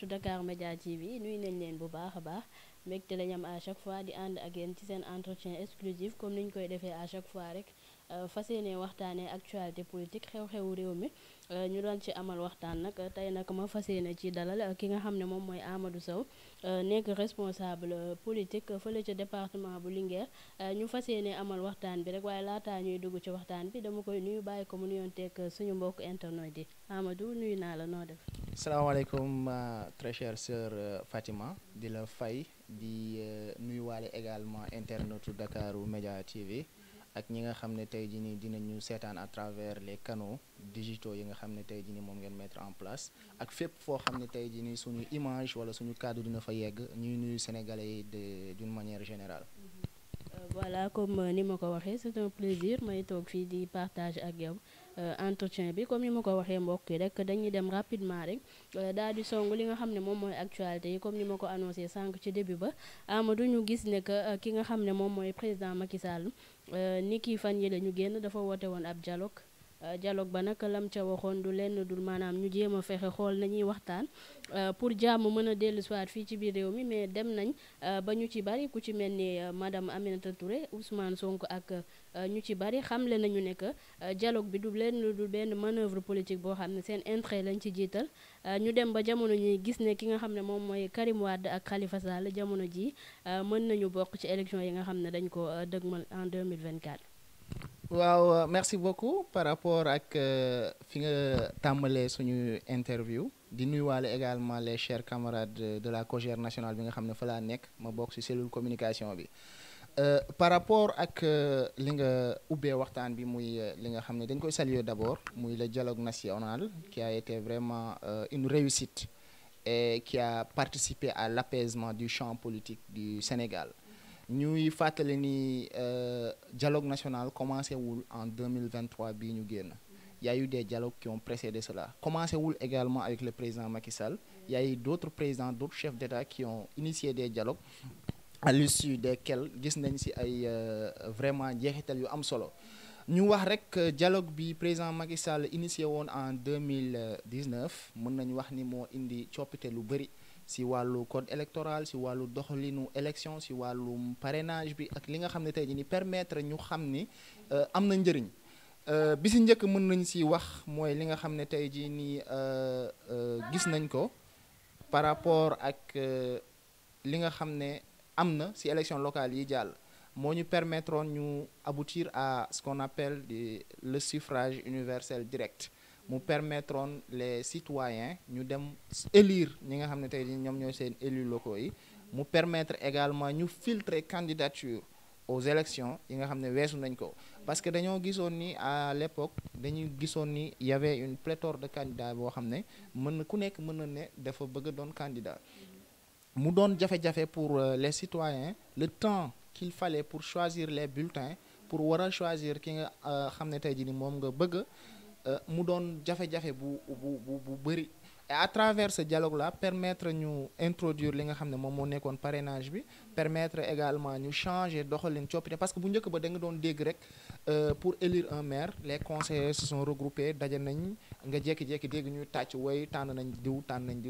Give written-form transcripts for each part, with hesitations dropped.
internetu Dakar Media TV nuyu nañ leen bu baax a baax mbégte lañ am à chaque fois di ànd ak yéen ci seen entretien exclusif comme ni ñu koy defee à chaque fois rek fas yéene waxtaanee actualité politique xew-xewu réew mi ñu doon ci amal waxtaan nag tey nag ma fas yéene ci dalal ki nga xam ne moom mooy Amadou Sow nekk responsable politique fële ca département bu Linguère ñu fas yéene amal waxtaan bi rek waaye laataa ñuy dugg ci waxtaan bi dama koy nuyu bàyyi ko mu nuyoonteeg suñu mbokk internet yi Amadou nuyu naa la noo def. salaamaaleykum très chère sœur Fatima di la fay di nuyuwaale également internetu Dakaru Media TV ak ñi nga xam ne tey jii nii dinañu seetaan à travers les canaux digitaux yi nga xam ne tey jii nii moom ngeen mettre en place ak fépp foo xam ne tey jii nii suñu image wala suñu kàddu dina fa yegg ñuy nuyu sénégalais yi d'une manière générale. Voilà comme ni ma ko waxee c'est un plaisir may toog fii di partage ak yow entretien bi comme ni ma ko waxee mbokk yi rek dañuy dem rapidement rek daal di song li nga xam ne moom mooy actualité yi comme ni ma ko annoncé sànq ci début ba Amadou ñu gis ne que ki nga xam ne moom mooy président Macky Sall ni ki fan yi la ñu génn dafa woote woon ab dialogue ba nag lam ca waxoon du lenn dul maanaam ñu jéem a fexe xool nañuy waxtaan pour jàmm mën a dellu soit fii ci biir réew mi mais dem nañ ba ñu ci bari ku ci mel ni madame Aminata Touré Ousmane Sonko ak ñu ci bari xamle nañu ne que dialogue bi du lenn dul benn manœuvre politique boo xam ne seen intérêt lañ ci jiital ñu dem ba jamono ñuy gis ne ki nga xam ne moom mooy Karim Wade ak Khalifa Sall jamono ji mën nañu bokk ci élection yi nga xam ne dañ ko dëgmal en 2024. waaw merci beaucoup par rapport ak fi nga tàmbalee suñu interview di nuyuwaale également les chers camarades de la COJER nationale bi nga xam ne fa laa nekk ma bokk ci cellule communication bi par rapport ak li nga ubbee waxtaan bi muy li nga xam ne dañ koy saluer d'abord muy le dialogue national qui a été vraiment une réussite et qui a participé à l'apaisement du champ politique du Sénégal. ñuy fàttali ni dialogue national commencé wul en 2023 bii ñu génn il y a eu des dialogues qui ont précédé cela commencé wul également avec le président Macky Sall il y a eu d'autres présidents d'autres chefs d'État qui ont initié des dialogues à l'issue desquels gis nañ ci ay vraiment jeexital yu am solo ñu wax rek dialogue bi président Macky Sall initié woon en 2019 mën nañu wax ni moo indi coppite lu bari si wàllu code électoral si wàllu doxalinu élection si wàllu parrainage bi ak li nga xam ne tey jii ni permettre ñu xam ni am na njëriñ bi si njëkk mën nañ si wax mooy li nga xam ne tey jii nii gis nañ ko par rapport ak li nga xam ne am na si élection locale yi jàll moo ñu permettre ñu aboutir à ce qu'on appelle le suffrage universel direct mu permettroon les citoyens ñu dem élire ñi nga xam ne tey ñoom ñooy seen élus locaux yi mu permettre également ñu filtrer candidature aux élections yi nga xam ne weesu nañ ko parce que dañoo gisoon ni à l'époque dañuy gisoon ni y avait une pléthore de candidats boo xam ne mën na ku nekk mën na ne dafa bëgg a doon candidat mu doon jafe-jafe pour les citoyens le temps qu'il fallait pour choisir les bulletins pour war a choisir ki nga xam ne tey jii ni moom nga bëgg mu doon jafe-jafe bu bëri et à travers ce dialogue là permettre ñu introduire li nga xam ne moom moo nekkoon parrainage bi permettre également ñu changer doxalin coppite parce que bu njëkk ba da nga doon dégg rek pour élire un maire les conseillers se sont regroupés daje nañ nga jékki-jékki dégg ñuy tàcc way tànn nañ diw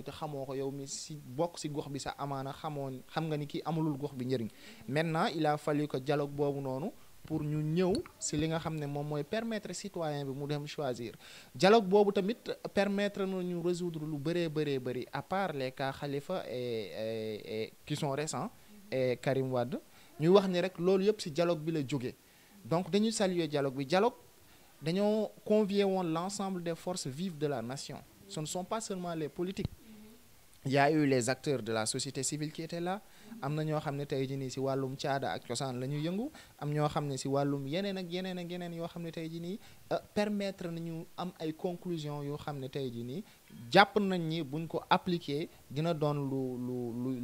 te xamoo ko yow mi si bokk si gox bi sax amaana xam nga ni kii amulul gox bi njëriñ maintenant il a fallu que dialogue boobu noonu pour ñu ñëw si li nga xam ne moom mooy permettre citoyen bi mu dem choisir dialogue boobu tamit permettre na ñu résoudre lu bëri à part les cas Khalifa et qui sont récents et Karim Wade ñuy wax ni rek loolu yëpp si dialogue bi la jógee donc dañuy saluer dialogue bi dañoo convier woon l'ensemble des forces vives de la nation ce ne sont pas seulement les politiques il y a eu les acteurs de la société civile qui étaient là am na ñoo xam ne tey jii nii si wàllum caada ak cosaan la ñuy yëngu am ñoo xam ne si wàllum yeneen ak yeneen yoo xam ne tey jii nii permettre nañu am ay conclusions yoo xam ne tey jii nii jàpp nañ ni buñ ko appliquer dina doon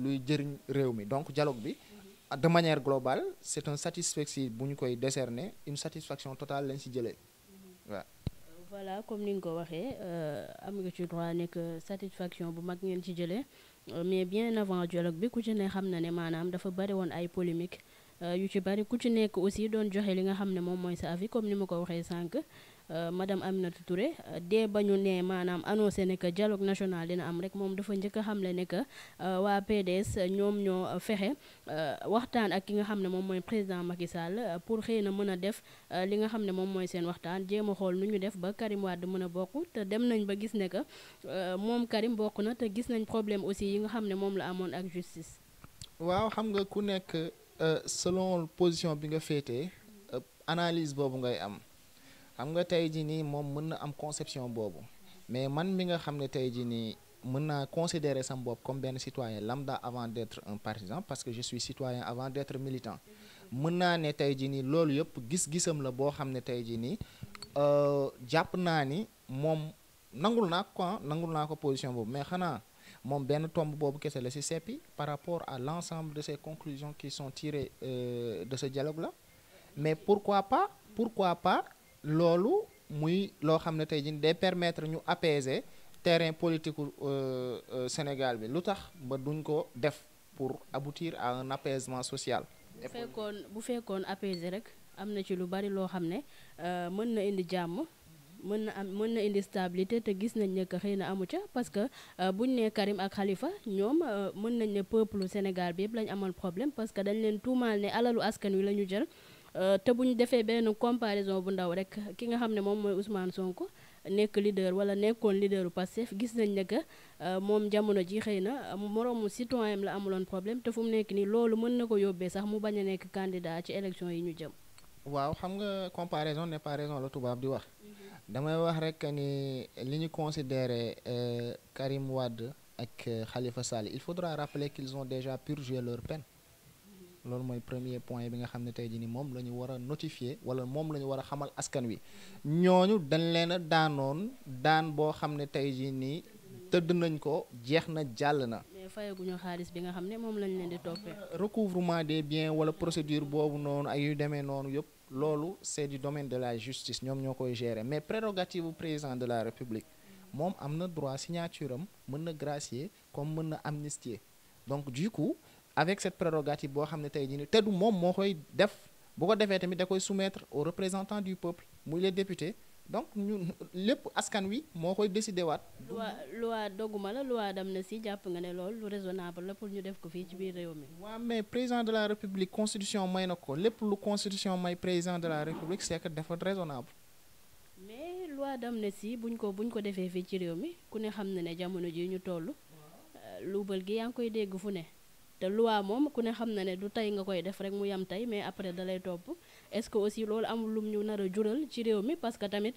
luy jëriñ réew mi donc dialogue bi de manière globale c'est un satisfecit bu ñu koy décerner une satisfaction totale lañ si jëlee waaw. Voilà comme ni nga ko waxee am nga ci droit nekk satisfaction bu mag ngeen ci jëlee mais bien avant dialogue bi ku ci ne xam na ne maanaam dafa bari woon ay polémique yu ci bari ku ci nekk aussi doon joxe li nga xam ne moom mooy sa avis comme ni ma ko waxee sànq. Madame Aminata Touré dès ba ñu ne maanaam annoncé ne que dialogue national dina am rek moom dafa njëkk a xamle ne que waa PDS ñoom ñoo fexe waxtaan ak ki nga xam ne moom mooy président Macky Sall pour xëy na mën a def li nga xam ne moom mooy seen waxtaan jéem a xool nu ñu def ba Karim Wade mën a bokk te dem nañ ba gis ne que moom Karim bokk na te gis nañ problème aussi yi nga xam ne moom la amoon ak justice. waaw xam nga ku nekk selon position bi nga féetee analyse boobu ngay am. xam nga tey jii nii moom mën na am conception boobu mais man mi nga xam ne tey jii nii mën naa considérer sama bopp comme benn citoyen lambda avant d'être un partisan parce que je suis citoyen avant d'être militant mën naa ne tey jii nii loolu yëpp gis-gisam la boo xam ne tey jii nii jàpp naa ni moom nangul naa ko position boobu mais xanaa moom benn tomb boobu kese la ci seppi par rapport à l'ensemble de ces conclusions qui sont tirées de ce dialogue là mais pourquoi pas loolu muy loo xam ne tey jii day permettre ñu apaiser terrain politique Sénégal bi lu tax ba duñ ko def pour aboutir à un apaisement social. bu fekkoon apaiser rek am na ci lu bari loo xam ne mën na indi jàmm mën na indi stabilité te gis nañ ne que xëy na amu ca parce que buñ ne Karim ak Khalifa ñoom mën nañ ne peuple Sénégal bi yëpp lañ amal problème parce que dañ leen tuumaal ne alalu askan wi la ñu jël. te bu ñu defee benn comparaison bu ndaw rek ki nga xam ne moom mooy Ousmane Sonko nekk leader wala nekkoon leaderu Pastef gis nañ ne que moom jamono ji xëy na moroomu citoyen la amuloon problème te fu mu nekk nii loolu mën na ko yóbbee sax mu bañ a nekk candidat ci élection yi ñu jëm. waaw xam nga comparaison n'est pas raison la tubaab di wax. damay wax rek ni li ñu considéré Karim Wade ak Khalifa Sall il faudra rappeler qu'ils ont déjà purgé leur peine. loolu mooy premier point bi nga xam ne tey jii nii moom la ñu war a notifier wala moom la ñu war a xamal askan wi ñooñu dañ leen a daanoon daan boo xam ne tey jii nii tëdd nañ ko jeex na jàll na. mais fayaguñu xaalis bi nga xam ne moom lañ leen di toppee. recouvrement des biens wala procédure boobu noonu ak yu demee noonu yëpp loolu c'est du domaine de la justice ñoom ñoo koy gérer mais prérogative bu président de la république moom am na droit signature am mën na gracier comme mën na amnistier donc du coup. avec cette prérogative boo xam ne tey jii nii te du moom moo koy def bu ko defee tamit da koy soumettre aux représentants du peuple muy les députés donc ñun lépp askan wi moo koy décider waat. loi dogguma la loi d'amnistie jàpp nga ne loolu lu raisonnable la pour ñu def ko fii ci biir réew mi. waaw mais président de la république constitution may na ko lépp lu constitution may président de la république c'est que dafa raisonnable. mais loi d'amnistie buñ ko defee fii ci réew mi ku ne xam na ne jamono ji ñu toll luubal gi yaa ngi koy dégg fu ne. te loi moom ku ne xam na ne du tey nga koy def rek mu yam tey mais après da lay topp est-ce que aussi loolu amul lum ñu nar a jural ci réew mi parce que tamit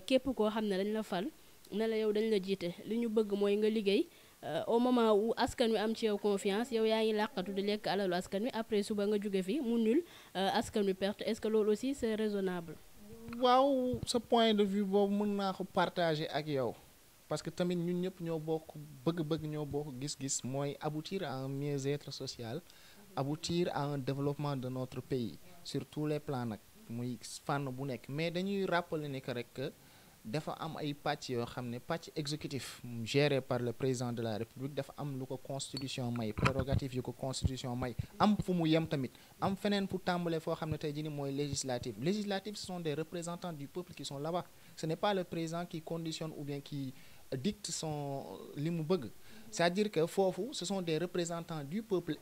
képp koo xam ne dañ la fal ne la yow dañ la jiite li ñu bëgg mooy nga liggéey au moment où askan wi am ci yow confiance yow yaa ngi làqatu di lekk alalu askan wi après suba nga jóge fi mu nul askan wi perte est-ce que loolu aussi c'est raisonnable. waaw sa point de vue boobu mën naa ko partager ak yow. parce que tamit ñun ñëpp ñoo bokk bëgg-bëgg ñoo bokk gis-gis mooy aboutir à un mieux-être social aboutir à un développement de notre pays sur tous les plans nag muy fànn bu nekk mais dañuy rappeler ni que rek dafa am ay pàcc yoo xam ne pàcc exécutif géré par le président de la république dafa am lu ko constitution may prérogative yu ko constitution may am fu mu yem tamit am feneen fu tàmbalee foo xam ne tey jii nii mooy législative ce sont des représentants du peuple qui sont là-bas ce n'est pas le président qui conditionne ou bien qui dicte son li mu bëgg c'est-à-dire que foofu ce sont des représentants du peuple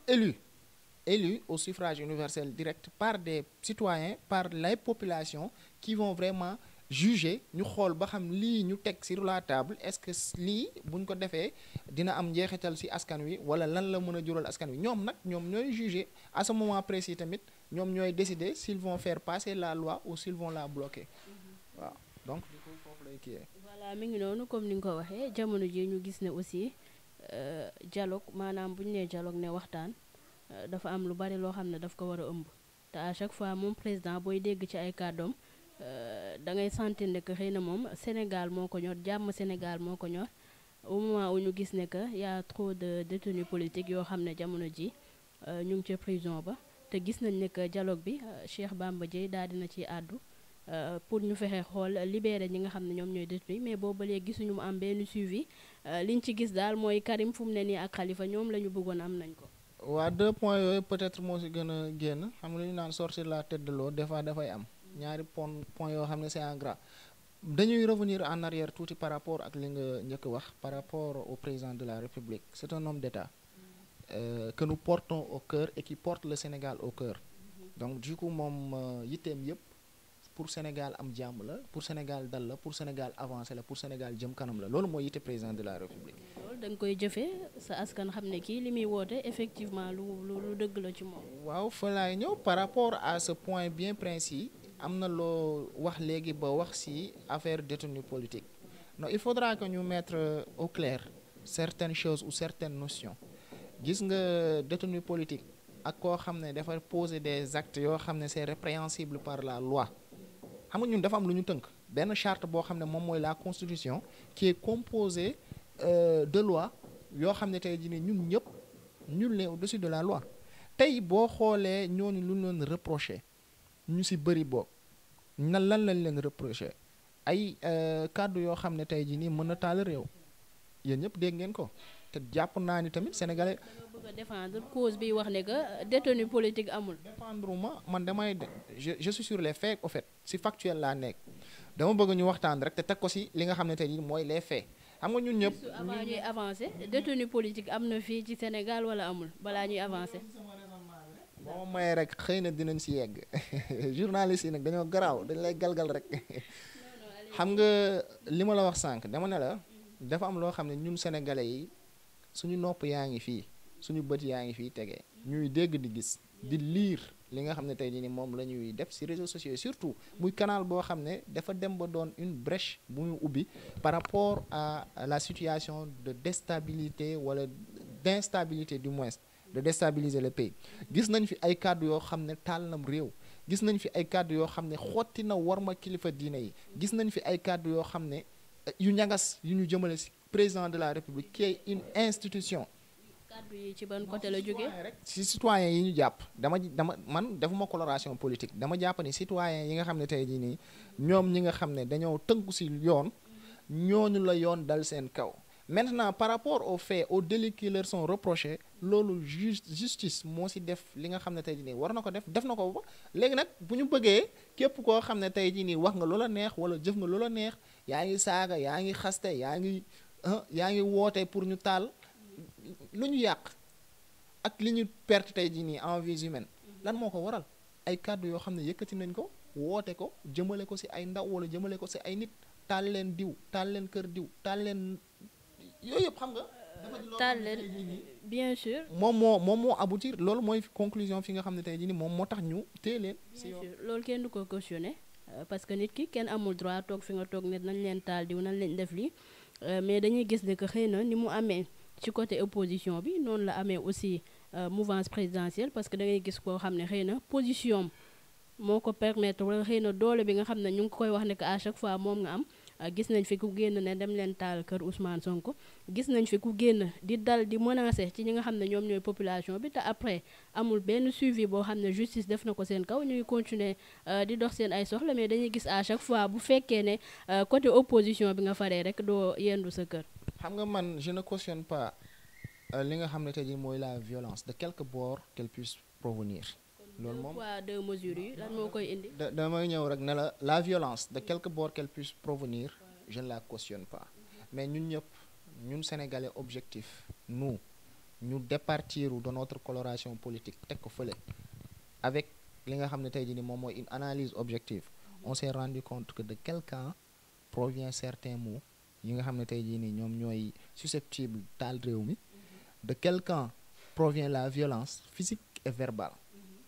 élus au suffrage universel direct par des citoyens par les populations qui vont vraiment juger ñu xool ba xam lii ñu teg sur la table est-ce que lii buñ ko defee dina am njeexital ci askan wi wala lan la mën a jural askan wi ñoom nag ñoom ñooy juger à ce moment précis tamit ñoom ñooy décider s'ils vont faire passer la loi ou s'ils vont la bloquer waaw donc du coup foofu lay kii. voilà mi ngi noonu comme ni nga ko waxee jamono ji ñu gis ne aussi dialogue maanaam bu ñu nee dialogue ne waxtaan dafa am lu bari loo xam ne daf ko war a ëmb te à chaque fois moom président booy dégg ci ay kàddoom da ngay sentir ne que xëy na moom Sénégal moo ko ñor jàmm Sénégal moo ko ñor au moment où ñu gis ne que y a trop de détenus politiques yoo xam ne jamono ji ñu ngi ca prison ba te gis nañ ne que dialogue bi Cheikh Bamba Dièye daal dina ci àddu pour ñu fexe xool libérer ñi nga xam ne ñoom ñooy détenus mais boobu ba léegi gisuñu mu am benn suivi liñ ci gis daal mooy Karim fu mu ne nii ak Khalifa ñoom la ñu bëggoon am nañ ko. waa 2 points yooyu peut-être moo si gën a génn xam nga lu ñu naan sortir la tête de l'eau des fois dafay am ñaari point yoo xam ne c'est en gras. dañuy revenir en arrière tuuti par rapport ak li nga njëkk wax par rapport au président de la République c'est un homme d'État que nous portons au cœur et qui porte le Sénégal au cœur donc du coup moom yitteem yëpp pour Sénégal am jàmm la pour Sénégal dal la pour Sénégal avancer la pour Sénégal jëm kanam la loolu mooy yitte président de la République. loolu da nga koy jëfee sa askan xam ne kii li muy woote effectivement lu dëgg la ci moom. waaw fa laay ñëw par rapport à ce point bien précis am na loo wax léegi ba wax ci affaire détenu politique non il faudra que ñu mettre au clair certaines choses ou certaines notions gis nga détenu politique ak koo xam ne dafa poser des actes yoo xam ne c'est répréhensible par la loi xam nga ñun dafa am lu ñu tënk benn charte boo xam ne moom mooy la constitution qui est composée de loi yoo xam ne tey jii nii ñun ñëpp nul n'est au-dessus de la loi tey boo xoolee ñooñu lu ñu leen reproché ñu ci bëri boog lan lañ leen reproché ay kàddu yoo xam ne tey jii nii mën na taal réew yéen ñëpp dégg ngeen ko te jàpp naa ni tamit sénégalais. bëgg a défendre cause bi wax ne que détenu politique amul. défendre ma man damay je suis sur les faits au fait ci factuel laa nekk dama bëgg ñu waxtaan rek te teg ko ci li nga xam ne tey jii mooy les faits xam nga ñun ñëpp. avant ñuy avancer détenu politique am na fii ci Sénégal wala amul balaa ñuy avancer. boo may rek xëy na dinañ ci yegg journaliste yi nag dañoo garaaw dañ lay galgal rek xam nga li ma la wax sànq dama ne la dafa am loo xam ne ñun sénégalais yi suñu nopp yaa ngi fii suñu bët yaa ngi fii tegee ñuy dégg di gis di lire li nga xam ne tey jii ni moom la ñuy def ci réseaux sociaux surtout muy canal boo xam ne dafa dem ba doon une brèche bu ñu ubbi par rapport à la situation de déstabilité wala d'instabilité du moins de déstabiliser le pays gis nañ fi ay kàddu yoo xam ne taal nam réew gis nañ fi ay kàddu yoo xam ne xotti na warma kilifa diine yi gis nañ fi ay kàddu yoo xam ne yu ñagas yu ñu jëmale ci président de la République qui est une institution. kàddu yi ci ban côté la jógee rek ci citoyens yi ñu jàpp dama man defuma coloration politique dama jàpp ni citoyens yi nga xam ne tey jii nii ñoom ñi nga xam ne dañoo tënku ci yoon ñooñu la yoon dal seen kaw. Maintenant par rapport aux faits aux délits qui leur sont reprochés loolu justice moo ci def li nga xam ne tey jii nii war na ko def na ko ba léegi nag bu ñu bëggee képp koo xam ne tey jii nii wax nga loola neex wala jëf nga loola neex yaa ngi saaga yaa ngi xaste yaa ngi woote pour ñu taal lu ñu yàq ak li ñu perte tey jii nii en vies humaines lan moo ko waral ay kàddu yoo xam ne yëkkati nañ ko woote ko jëmale ko ci ay ndaw wala jëmale ko ci ay nit taal leen diw taal leen kër diw taal leen yooyu yëpp xam nga. taal leen bien sûr. moom moo aboutir loolu mooy conclusion fi nga xam ne tey jii nii moom moo tax ñu téye leen. bien sûr loolu kenn du ko cautionner parce que nit ki kenn amul droit toog fi nga toog ne nañ leen taal diw nañ leen def lii mais dañuy gis ne que xëy na ni mu amee ci côté opposition bi noonu la amee aussi mouvance présidentielle parce que da ngay gis koo xam ne xëy na position moo ko permettre wala xëy na doole bi nga xam ne ñu ngi koy wax ne que à chaque fois moom nga am. gis nañ fi ku génn ne dem leen taal kër Ousmane Sonko gis nañ fi ku génn di dal di menacer ci ñi nga xam ne ñoom ñooy population bi te après amul benn suivi boo xam ne justice def na ko seen kaw ñuy continuer di dox seen ay soxla mais dañuy gis à chaque fois bu fekkee ne côté opposition bi nga faree rek doo yendu sa kër. xam nga man je ne cautionne pas li nga xam ne tey jii mooy la violence de quelque bord qu'elle puisse provenir. loolu moom 2 poids 2 mesures yi lan moo koy indi. damay ñëw rek ne la violence de quelque bord qu'elle puisse provenir je ne la cautionne pas mais ñun ñëpp ñun sénégalais objectif nous ñu départir de notre coloration politique teg ko fële avec li nga xam ne tey jii ni moom mooy une analyse objective on s'est rendu compte que de quel camp provient certains mots yi nga xam ne tey jii ni ñoom ñooy susceptible taal réew mi de quel camp provient la violence physique et verbale.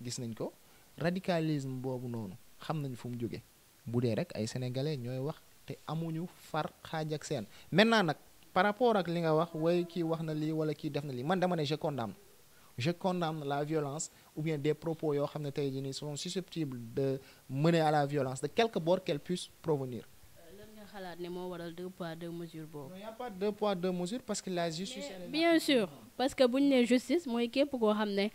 gis nañ ko radicalisme boobu noonu xam nañ fu mu jóge bu dee rek ay sénégalais ñooy wax te amuñu far xaaj ak seen maintenant nag par rapport ak li nga wax way kii wax na lii wala kii def na lii man dama ne je condamne la violence ou bien des propos yoo xam ne tey jii nii sont susceptibles de mener à la violence de quelque bord qu'elle puisse provenir. xalaat ne moo waral 2 poids 2 mesures boobu. il n'y a pas 2 poids 2 mesures parce que la justice. bien sûr parce que bu ñu nee justice mooy képp koo xam ne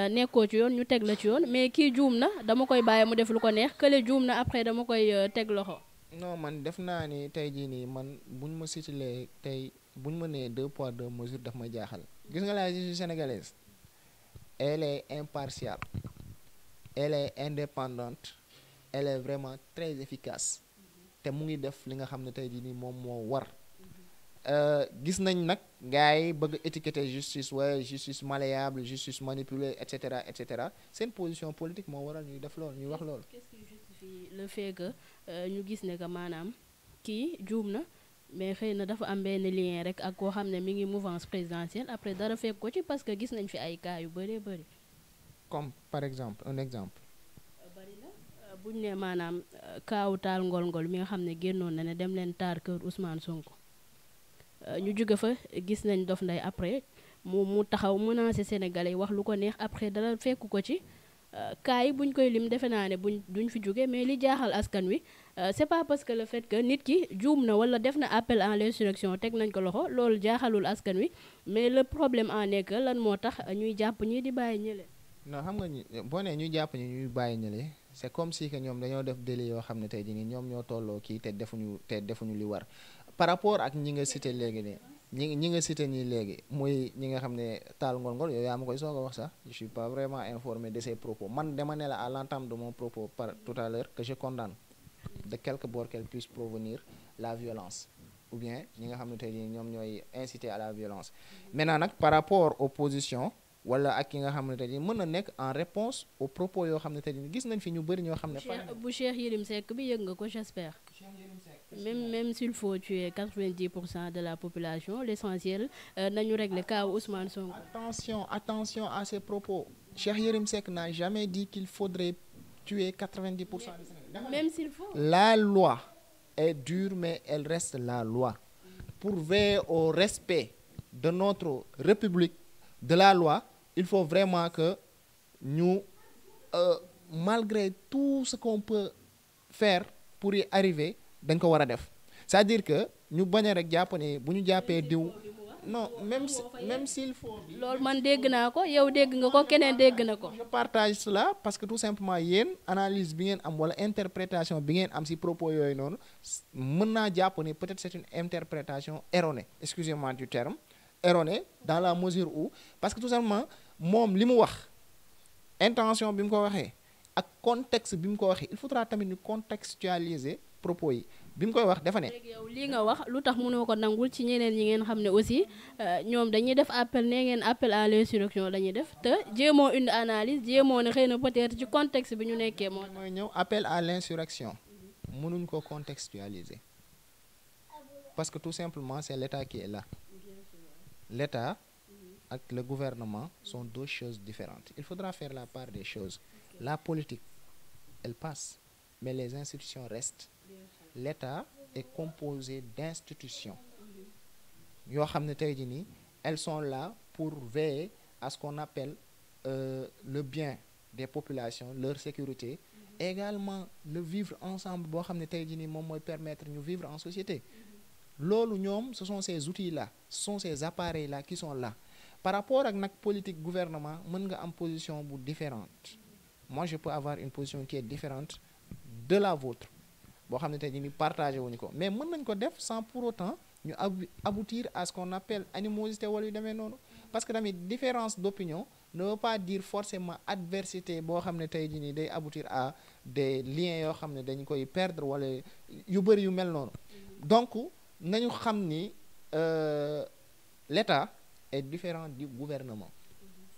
nekkoo ci yoon ñu teg la ci yoon mais kii juum na dama koy bàyyi mu def lu ko neex kële juum na après dama koy teg loxo. non man def naa ni tey jii nii man buñ ma citalee tey buñ ma nee 2 poids 2 mesures daf may jaaxal gis nga la justice sénégalaise elle est impartiale, elle est indépendante, elle est vraiment très efficace te mu ngi def li nga xam ne tey jii nii moom moo war. Gis nañ nag gars yi bëgg étiqueter justice waaye justice malléable, justice manipulée et cetera seen position politique moo waral ñuy def loolu ñuy wax loolu. Qu'est-ce qui justifie le fait que ñu gis ne que maanaam kii juum na mais xëy na dafa am benn lien rek ak koo xam ne mi ngi mouvance présidentielle après dara fekk ko ci parce que gis nañ fi ay cas yu bëree bëri. Comme par exemple un exemple. bari na buñ ne maanaam kaawu taal ngol-ngol mi nga xam ne génnoon na ne dem leen taar kër Ousmane Sonko. ñu jóge fa gis nañ Dof Ndeye après mu taxaw menacé sénégalais wax lu ko neex après dara fekk ko ci cas yi buñ koy lim defe naa ne duñ fi jóge mais li jaaxal askan wi c'est pas parce que le fait que nit ki juum na wala def na appel à l'insurrection teg nañ ko loxo loolu jaaxalul askan wi mais le problème en est que lan moo tax ñuy jàpp ñi di bàyyi ñële. non xam nga ni boo nee ñuy jàpp ñuy bàyyi ñële c'est comme si que ñoom dañoo def délit yoo xam ne tey jii nii ñoom ñoo tolloo kii te defuñu li war. Par rapport ak ñi nga cité léegi nii ñi nga cité nii léegi muy ñi nga xam ne taal ngol-ngol yow yaa ma koy soog a wax sax je suis pas vraiment informé de ces propos man dama ne la à l'entame de mon propos par tout à l'heure que je condamne de quelque bord qu'elle puisse provenir la violence ou bien ñi nga xam ne tey jii ñoom ñooy inciter à la violence. Maintenant nag par rapport aux positions wala ak ki nga xam ne tey jii mën na nekk en réponse aux propos yoo xam ne tey jii gis nañ fi ñu bëri ñoo xam ne. bu Cheikh Yérim Seck bi yëg nga ko j'espère. Même s'il faut tuer 90% de la population, l'essentiel, nañu régler cas Ousmane Sonko. Attention à ces propos. Cheikh Yérim Seck n'a jamais dit qu'il faudrait tuer 90% des Sénégalais. Même s'il faut. La loi est dure, mais elle reste la loi. Pour veiller au respect de notre République, de la loi, il faut vraiment que nous, malgré tout ce qu'on peut faire pour y arriver, dañ ko war a def c'est-à-dire que ñu bañ a rek jàpp ne bu ñu jàppee diw non même s'il faut. loolu man dégg naa ko yow dégg nga ko keneen dégg na ko. je partage cela parce que tout simplement yéen analyse bi ngeen am wala interprétation bi ngeen am ci propos yooyu noonu mën naa jàpp ne peut-être c'est une interprétation erronée excusez-moi du terme erronée dans la mesure où parce que tout simplement moom li mu wax intention bi mu ko waxee ak contexte bi mu ko waxee il faudra tamit ñu contextualiser propos yi bi mu koy wax dafa ne. léegi yow lii nga wax lu tax mënoo ko nangul ci ñeneen ñi ngeen xam ne aussi ñoom dañuy def appel nee ngeen appel à l'insurrection lañuy def te jéemoo une analyse jéemoo ne xëy na peut-être ci contexte bi ñu nekkee moo. mooy ñëw appel à l'insurrection mënuñ ko contextualiser parce que tout simplement c'est l'État qui est là. L'État ak le gouvernement sont deux choses différentes. Il faudra faire la part des choses. La politique elle passe mais les institutions restent. L'État est composé d'institutions yoo xam ne tey jii nii elles sont là pour veiller à ce qu'on appelle le bien des populations, leur sécurité, également le vivre ensemble boo xam ne tey jii nii moom mooy permettre ñu vivre en société. Loolu ñoom ce sont ces outils-là, ce sont ces appareils-là qui sont là. Par rapport ak nag politique gouvernement mën nga am position bu différente. Moi je peux avoir une position qui est différente de la vôtre boo xam ne tey jii ni partagé wuñu ko mais mën nañ ko def sans pour autant ñu aboutir à ce qu'on appelle animosité wala yu demee noonu parce que tamit différence d'opinion ne veut pas dire forcément adversité boo xam ne tey jii nii day aboutir à des liens yoo xam ne dañ koy perdre wala yu bëri yu mel noonu donc nañu xam ni l'État est différent du gouvernement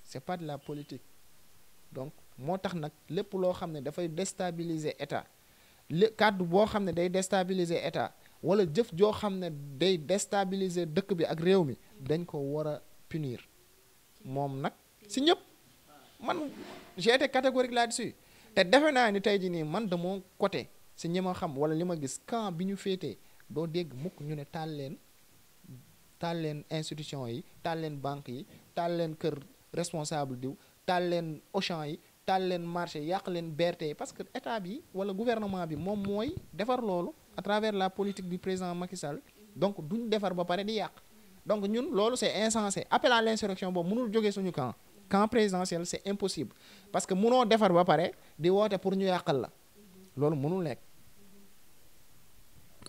c'est pas de la politique donc moo tax nag lépp loo xam ne dafay déstabiliser État kàddu boo xam ne day déstabiliser État wala jëf joo xam ne day déstabiliser dëkk bi ak réew mi dañ ko war a punir moom nag si ñëpp man j'ai été catégorique là-dessus te defe naa ni tey jii nii man de mon côté si ñi ma xam wala li ma gis camp bi ñu féetee doo dégg mukk ñu ne taal leen institution yi taal leen banque yi taal leen kër responsable diw taal leen Auchan yi taal leen marché yàq leen BRT yi parce que état bi wala gouvernement bi moom mooy defar loolu à travers la politique du président Macky Sall donc duñ defar ba pare di yàq donc ñun loolu c'est insensé appel à l'insurrection boobu mënul jógee suñu camp présidentiel c'est impossible parce que mënoo defar ba pare di woote pour ñu yàqal la loolu mënul nekk.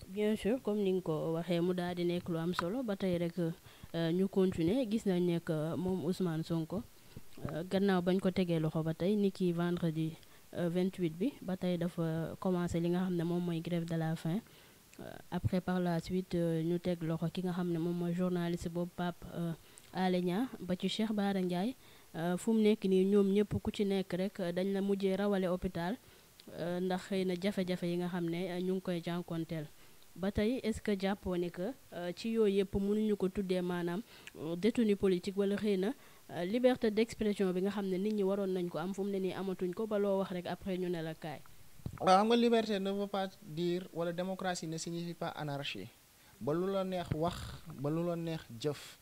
bien sûr comme ni nga ko waxee mu daal di nekk lu am solo ba tey rek ñu continuer gis nañ ne que moom Ousmane Sonko gannaaw bañ ko tegee loxo ba tey ni ki vendredi 28 bi ba tey dafa commencé li nga xam ne moom mooy grève de la faim. Après par la suite ñu teg loxo ki nga xam ne moom mooy journaliste boobu Pape Alé Niang ba ci Cheikh Bara Ndiaye fu mu nekk nii ñoom ñëpp ku ci nekk rek dañ la mujjee rawale hôpital ndax xëy na jafe-jafe yi nga xam ne ñu ngi koy jànkonteel ba tey est-ce que jàppoo ne que ci yooyu yëpp mënuñu ko tuddee maanaam détenu politique wala xëy na liberté d'expression bi nga xam ne nit ñi waroon nañ ko am fu mu ne nii amatuñ ko ba loo wax rek après ñu ne la kaay. waaw xam nga liberté ne veut pas dire wala démocratie ne signifie pas anarchie ba lu la neex wax ba lu la neex jëf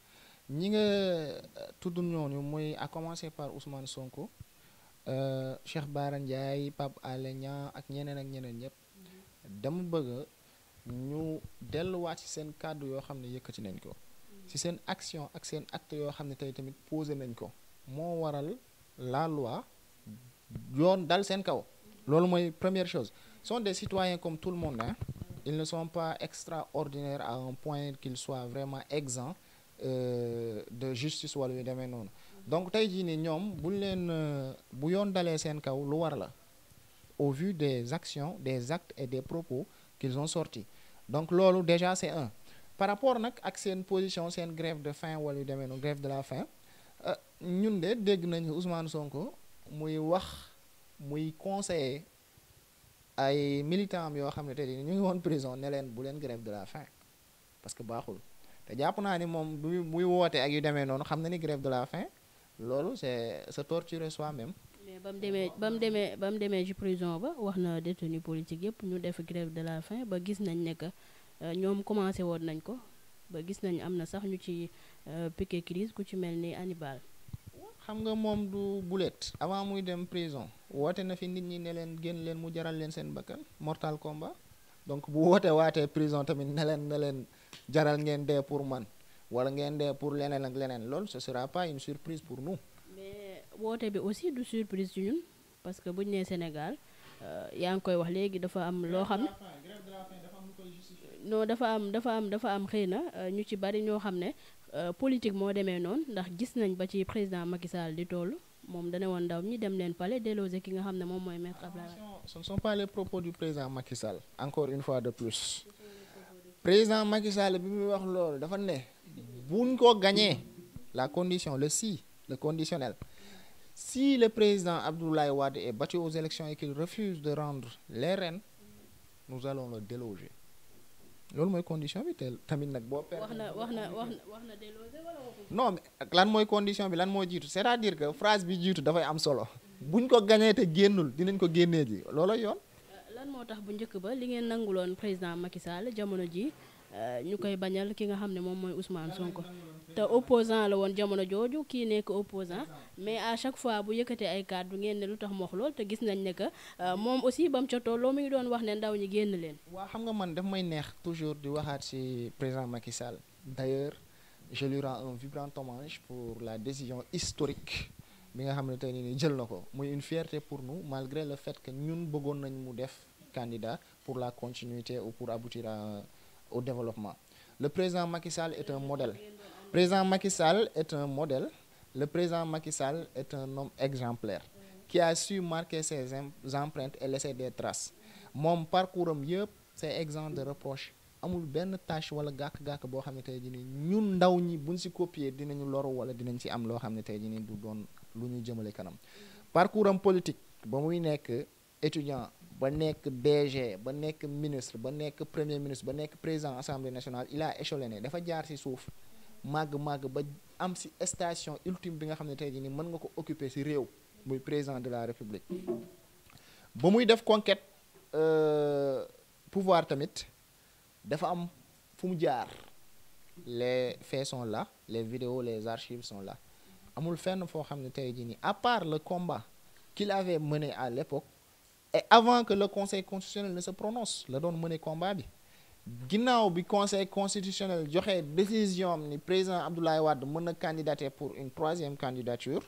ñi nga tudd ñooñu muy à commencer par Ousmane Sonko Cheikh Bara Ndiaye Pape Alé Niang ak ñeneen ñëpp dama bëgg ñu delluwaat ci seen kàddu yoo xam ne yëkkati nañ ko ci seen action ak seen acte yoo xam ne tey tamit posé nañ ko moo waral la loi yoon dal seen kaw. loolu mooy première chose sont des citoyens comme tout le monde hein. Ils ne sont pas extraordinaires à un point qu'ils soient vraiment exempts de justice wala yu demee noonu donc tey jii nii ñoom buñ leen bu yoon dalee seen kaw lu war la au vu des actions des actes et des propos qu'ils ont sortis donc loolu déjà c'est un par rapport nag ak seen position seen grève de faim wala yu demee noonu grève de la faim ñun de dégg nañu Ousmane Sonko muy wax muy conseiller ay militants yoo xam ne tey ñu ngi woon prison ne leen bu leen grève de la faim parce que baaxul te jàpp naa ni moom muy woote ak yu demee noonu xam na ni grève de la faim loolu c'est se torturer soi-même. mais ba mu demee ci prison ba wax na détenu politique yëpp ñu def grève de la faim ba gis nañ ne que ñoom commencé woon nañ ko ba gis nañ am na sax ñu ci piqué crise ku ci mel ni Hannibal. xam nga moom du bulet avant muy dem prison woote na fi nit ñi ne leen génn leen mu jaral leen seen bakkan mortal combat donc bu woote waatee prison tamit ne leen jaral ngeen dee pour man wala ngeen dee pour leneen ak leneen loolu ce sera pas une surprise pour nous. mais woote bi aussi du surprise ci ñun parce que buñ nee Sénégal yaa ngi koy wax léegi dafa am loo xam ne non dafa am xëy na ñu ci bari ñoo xam ne politique moo demee noonu ndax gis nañ ba ci président Macky Sall di toll moom dane woon ndaw ñi dem leen palais déloger ki nga xam ne moom mooy maître Abdoulaye. Ce ne sont pas les propos du président Macky Sall encore une fois de plus président Macky Sall bi muy wax loolu dafa ne buñ ko gagné la condition le conditionnel si le président Abdoulaye Wade est battu aux élections et qu'il refuse de rendre les rênes nous allons le déloger loolu mooy condition bi te tamit nag boo wax na déloger wala non mais lan mooy condition bi lan moo jiitu c'est-à-dire que phrase bi jiitu dafay am solo buñ ko gañee te génnul dinañ ko génnee ji loolu yoon. lan moo tax bu njëkk ba li ngeen nanguloon président Macky Sall jamono ji ñu koy bañal ki nga xam ne moom mooy Ousmane Sonko te opposant la woon jamono jooju kii nekk opposant mais à chaque fois bu yëkkatee ay kàddu ngeen ne lu tax mu wax lool te gis nañ ne que moom aussi ba mu ca tolloo mu ngi doon wax ne ndaw ñi génn leen. waa xam nga man daf may neex toujours di waxaat ci président Macky Sall d'ailleurs je lui rends un vibrant hommage pour la décision historique bi nga xam ne tey nii jël na ko muy une fierté pour nous malgré le fait que ñun bëggoon nañ mu def candidat pour la continuité ou pour aboutir au développement. Le président Macky Sall est un modèle. Le président Macky Sall est un modèle. Le président Macky Sall est un homme exemplaire qui a su marquer ses empreintes et laisser des traces. Moom parcours am yëpp c'est exempt de reproche amul benn tâche wala gàkk-gàkk boo xam ne tey jii nii ñun ndaw ñi buñ ci copier dinañu loru wala dinañ ci am loo xam ne tey jii nii du doon lu ñu jëmale kanam. Parcours am politique ba muy nekk étudiant ba nekk DG ba nekk ministre ba nekk premier ministre ba nekk président assemblée nationale il a échelonné dafa jaar ci suuf màgg ba am ci station ultime bi nga xam ne tey jii nii mën nga ko occuper ci réew muy président de la république ba muy def conquête pouvoir tamit dafa am fu mu jaar les faits sont là les vidéos les archives sont là amul fenn foo xam ne tey jii nii à part le combat qu'il avait mené à l'époque et avant que le conseil constitutionnel ne se prononce la doon mené combat bi ginnaaw bi conseil constitutionnel joxe décision am ni président Abdoulaye Wade mën na candidater pour une troisième candidature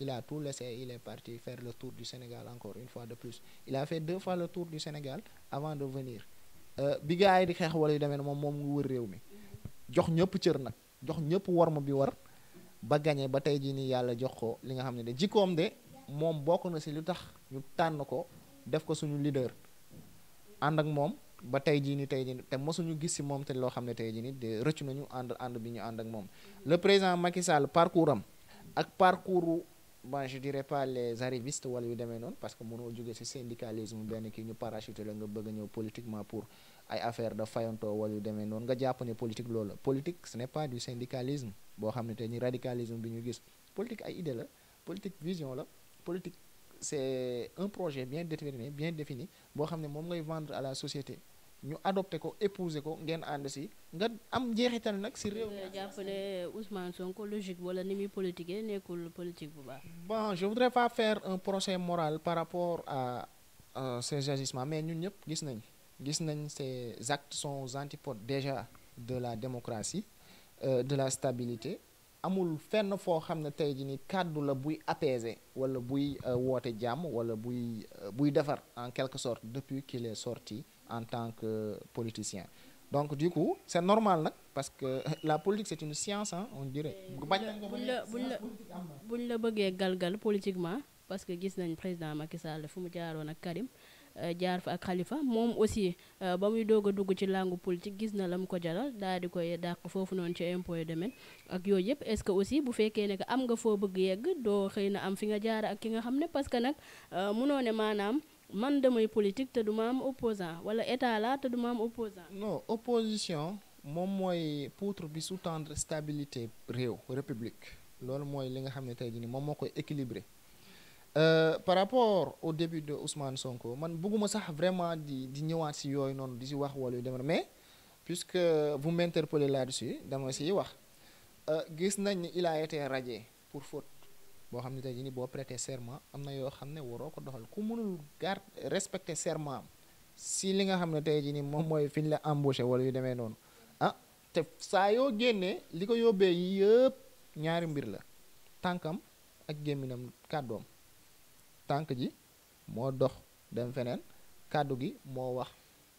il a tout laissé il est parti faire le tour du Sénégal encore une fois de plus il a fait 2 fois le tour du Sénégal avant de venir bi gars yi di xeex wala yu demee ne moom ngi wër réew mi jox ñëpp cër nag jox ñëpp worma bi war ba gagné ba tey jii nii yàlla jox ko li nga xam ne de jikkoom de moom bokk na si lu tax ñu tànn ko def ko suñu leader ànd ak moom ba tey jii nii te mosuñu gis si moom te loo xam ne tey jii nii de rëccu nañu ànd bi ñu ànd ak moom le président Macky Sall parcours am ak parcours bon je dirais pas les arrivistes wala yu demee noonu parce que mënoo jóge ci syndicalisme benn kii ñu parachuté la nga bëgg a ñëw politiquement pour ay affaire de fayantoo wala yu demee noonu nga jàpp ne politique loolu la politique ce n'est pas du syndicalisme boo xam ne te ni radicalisme bi ñu gis politique ay idée la politique vision la politique c'est un projet bien déterminé bien défini boo xam ne moom ngay vendre à la société ñu adopté ko épouser ko ngeen ànd si nga am njeexital nag si réew mi. jàpp ne Ousmane Sonko logique wala ni muy politiquer nekkul politique bu baax. bon je voudrais pas faire un procès moral par rapport à ces agissements mais ñun ñëpp gis nañ ces actes sont aux antipodes déjà de la démocratie de la stabilité amul fenn foo xam ne tey jii ni kàddu la buy apaiser wala buy woote jàmm wala buy defar en quelque sorte depuis qu'il est sorti en tant que politicien donc du coup c'est normal nag parce que la politique c'est une science hein, on dirait. buñ la bëggee galgal politiquement parce que gis nañ président Macky Sall fu mu jaaroon ak Karim jaar fa ak Khalifa moom aussi ba muy doog a dugg ci langue politique gis na la mu ko jaral daal di koy dàq foofu noonu ci impôt et domaine ak yooyu yëpp est-ce que aussi bu fekkee ne que am nga foo bëgg yegg doo xëy na am fi nga jaar ak ki nga xam ne parce que nag munoo ne maanaam man damay politique te du ma am opposant wala état la te du ma am opposant non opposition moom mooy poutre bi sous-tendre stabilité réew république loolu mooy li nga xam ne tey jii nii moom moo koy équilibré par rapport au début de Ousmane Sonko man bëgguma sax vraiment di ñëwaat si yooyu noonu di si wax wala yu demee mais puisque vous m'interpellez là-dessus dama siy wax gis nañ ni il a été radié pour faute boo xam ne tey jii nii boo prêter serment am na yoo xam ne waroo ko doxal ku mënul respecter serment am si li nga xam ne tey jii nii moom mooy fi ñu la embauché wala yu demee noonu ah te saa yoo génnee li ko yóbbee yëpp ñaari mbir la tànkam ak gémminam kàddoom tànk ji moo dox dem feneen kàddu gi moo wax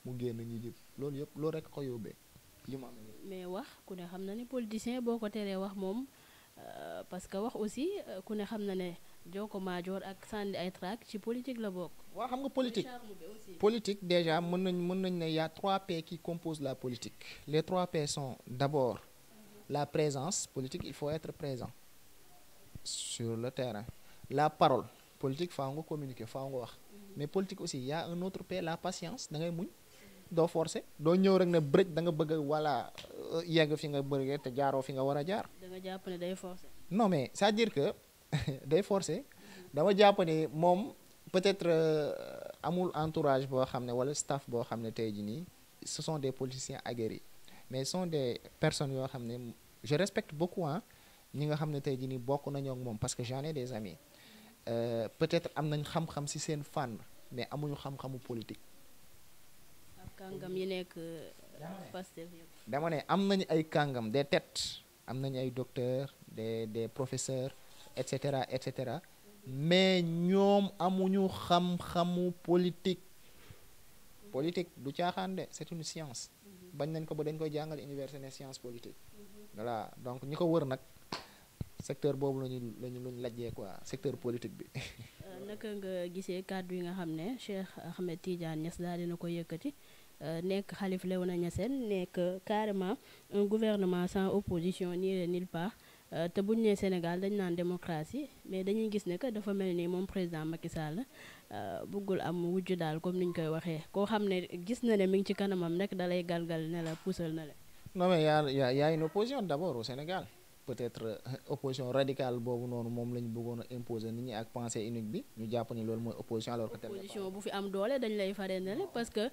mu génn ñi jib loolu yëpp loolu rek ko yóbbee li mu am mais wax ku ne xam na ne politicien boo ko teree wax moom parce que wax aussi ku ne xam na ne Joko Madior ak sànni ay trac ci politique la bokk. waaw xam nga politique déjà mën nañ ne y a 3 P qui composent la politique les 3 P sont d'abord la présence politique il faut être présent sur le terrain la parole politique faaw nga communiquer faaw nga wax mais politique aussi y a un autre P la patience da ngay muñ doo forcer doo ñëw rek ne bëj da nga bëgg wala yegg fi nga bëggee te jaaroo fi nga war a jaar. da nga jàpp ne day forcer. non mais c'est-à-dire que day forcer dama jàpp ne moom peut-être amul entourage boo xam ne wala staff boo xam ne tey jii nii ce sont des politiciens aguerris mais ce sont des personnes yoo xam ne je respecte beaucoup ah ñi nga xam ne tey jii nii bokk nañoo ak moom parce que j'en ai des amis peut-être am nañ xam-xam ci seen fànn mais amuñu xam-xamu politique. ak kàngam yi nekk Pastef yëpp. dama ne am nañu ay kàngam des têtes am nañu ay docteurs des professeurs et cetera mais ñoom amuñu xam-xamu politique du caaxaan de c'est une science bañ nañ ko ba dañ koy jàngal université ne science politique voilà donc ñi ko wër nag secteur boobu lañu lajjee quoi secteur politique bi. naka nga gisee kàddu yi nga xam ne Cheikh Ahmed Tidiane Niass daal dina ko yëkkati nekk Khalife Léona Niassène nekk carrément un gouvernement sans opposition ni nulle part te buñ nee Sénégal dañ naan démocratie mais dañuy gis ne que dafa mel ni moom président Macky Sall bëggul am wujj daal comme niñ koy waxee koo xam ne gis na ne mi ngi ci kanamam rek dalay galgal ne la puusal na la. non mais y a une opposition d'abord au Sénégal peut-être opposition radicale boobu noonu moom la ñu bëggoon a imposer nit ñi ak pensée unique bi ñu jàpp ni loolu mooy opposition alors que opposition bu fi am doole dañ lay farenale parce que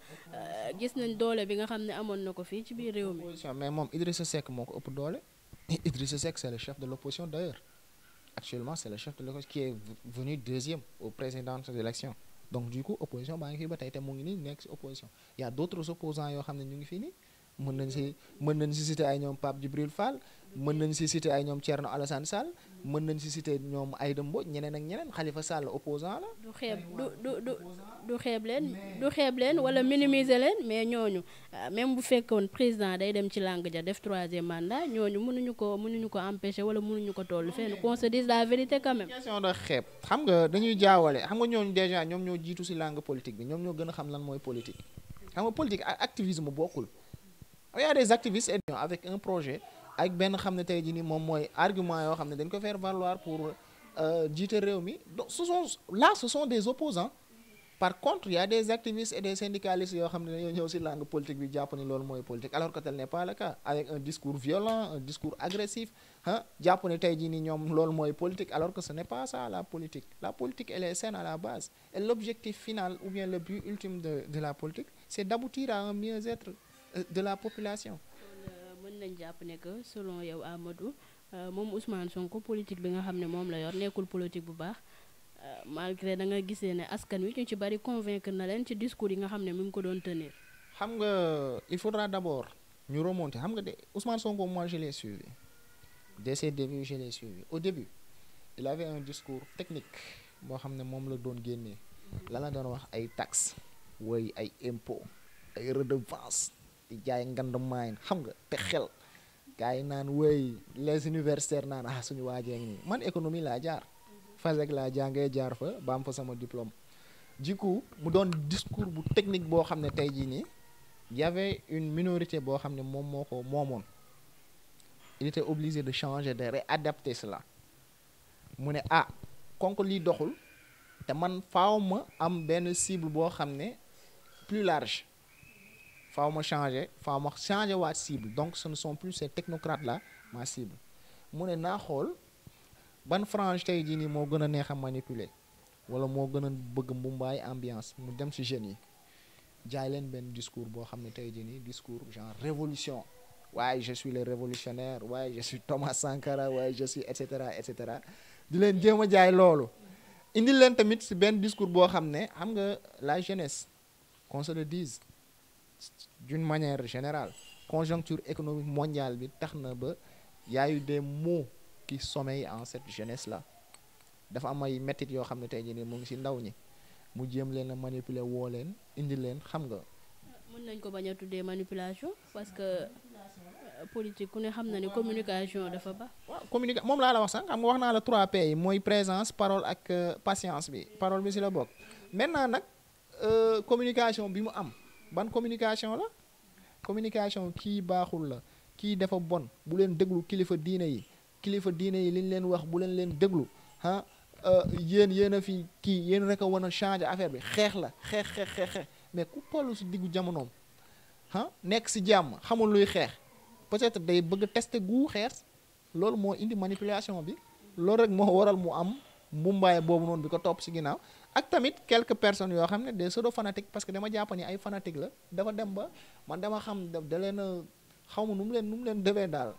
gis nañ doole bi nga xam ne amoon na ko fii ci biir réew mi. opposition mais moom Idrissa Seck moo ko ëpp doole Idrissa Seck c'est le chef de l'opposition d'ailleurs actuellement c'est le chef de l'opposition qui est venu deuxième aux précédentes élections donc du coup opposition baa ngi fii ba tey te mu ngi nii nekk ci opposition il y a d'autres opposants yoo xam ne ñu ngi fii nii mën nañ ci citer ay ñoom Pape Djibril Fall mën nañ ci citer ay ñoom Thierno Alassane Sall mën nañ ci citer ñoom Aïda Mbodj ñeneen ak ñeneen Khalifa Sall opposant la. du xeeb du xeeb leen wala minimiser leen mais ñooñu même bu fekkoon président day dem ci langue ja def 3e mandat ñooñu mënuñu ko empêcher wala mënuñu ko toll fenn qu'on se dise la vérité quand même. question de xeeb xam nga dañuy jaawale xam nga ñooñu déjà ñoom ñoo jiitu ci langue politique bi ñoom ñoo gën a xam lan mooy politique xam nga politique ak activisme bokkul. Il y a des activistes avec un projet avec benn xam ne tey jii nii moom mooy argument yoo xam ne dañ ko faire valoir pour jiite réew mi donc ce sont des opposants par contre il y a des activistes et des syndicalistes yoo xam ne dañoo ñëw ci langue politique bi jàpp ni loolu mooy politique alors que tel n'est pas le cas avec un discours violent un discours agressif jàpp ne tey jii nii ñoom loolu mooy politique alors que ce n'est pas ça la politique elle est saine à la base et l'objectif final ou bien le but ultime de la politique c'est d'aboutir à un mieux-être de la population. mën nañ jàpp ne que selon yow Amadou moom Ousmane Sonko politique bi nga xam ne moom la yor nekkul politique bu baax malgré da nga gisee ne askan wi ñu ci bari convaincre na leen ci discours yi nga xam ne mu ngi ko doon tenir. xam nga il faudra d'abord ñu remonter xam nga de Ousmane Sonko moi je l'ai suivi dès ses débuts je l'ai suivi au début il avait un discours technique boo xam ne moom la doon génnee la doon wax ay taxes woy ay impôts ay redevances di jaay ngand maayin xam nga te xel gars yi naan woy les universitaires naan suñu waajee ngi nii man économie laa jaar FASEG laa jàngee jaar fa ba am fa sama diplôme du coup mu doon discours bu technique boo xam ne tey jii nii y avait une minorité boo xam ne moom moo ko moomoon il était obligé de changer de réadapter cela mu ne kon ko lii doxul te man faaw ma am benn cible boo xam ne plus large faaw ma changer waat cible donc ce ne sont plus ces technocrates là ma cible mu ne naa xool ban frange tey jii nii moo gën a neex a manipuler wala moo gën a bëgg mbumbaay ambiance mu dem ci jeunes yi jaay leen benn discours boo xam ne tey jii nii discours genre révolution waaye je suis le révolutionnaire waaye je suis Thomas Sankara waaye je suis et cetera di leen jéem a jaay loolu indil leen tamit ci benn discours boo xam ne xam nga la jeunesse qu'on se le dise d'une manière générale conjoncture économique mondiale bi tax na ba y a eu des maux qui sommeillent en cette jeunesse là dafa am ay métit yoo xam ne tey jii nii mu ngi ci ndaw ñi mu jéem leen a manipuler woo leen indi leen xam nga. mën nañ ko bañ a tuddee manipulation parce que politique ku ne xam na ne communication dafa baax. waaw moom laa la wax sànq xam nga wax naa la 3P yi mooy présence parole ak patience bi parole bi ci la bokk maintenant nag communication bi mu am. ban communication la communication kii baaxul la kii dafa bon bu leen déglu kilifa diine yi liñ leen wax bu leen déglu yéen a fi kii yéen rek a wan a changer affaire bi xeex la xeex mais ku toll ci diggu jamonoom nekk ci jàmm xamul luy xeex peut-être day bëgg tester gu xeex loolu moo indi manipulation bi loolu rek moo waral mu am mbumbaay boobu noonu bi ko topp ci ginnaaw ak tamit quelques personnes yoo xam ne des pseudo fanatiques parce que dama jàpp ni ay fanatiques la dafa dem ba man dama xam da leen a xaw ma nu mu leen defee daal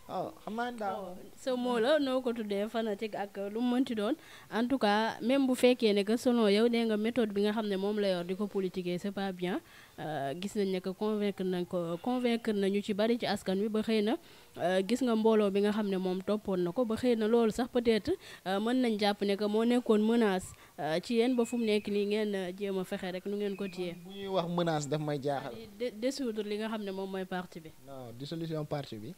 waaw xam naa ne daal. ce mot la noo ko tuddee fanatique ak lu mu mënti doon en tout cas même bu fekkee ne que selon yow nee nga méthode bi nga xam ne moom la yor di ko politiquer c'est pas bien gis nañ ne que convaincre nañu ci bari ci askan wi ba xëy na gis nga mbooloo bi nga xam ne moom toppoon na ko ba xëy na loolu sax peut-être mën nañ jàpp ne que moo nekkoon menace ci yéen ba fu mu nekk nii ngeen jéem a fexe rek nu ngeen ko téye. bu ñuy wax menace daf may jaaxal. dissoudre li nga xam ne moom mooy parti bi. non dissolution parti bi.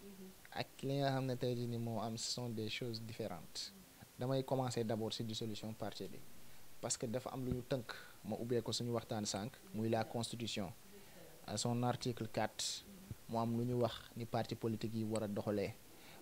ak li nga xam ne tey jii nii moo am ce sont des choses différentes damay commencer d'abord ci dissolution parti bi parce que dafa am lu ñu tënk ma ubbee ko suñu waxtaan sànq muy la constitution à son article 4 mu am lu ñu wax ni parti politique yi war a doxalee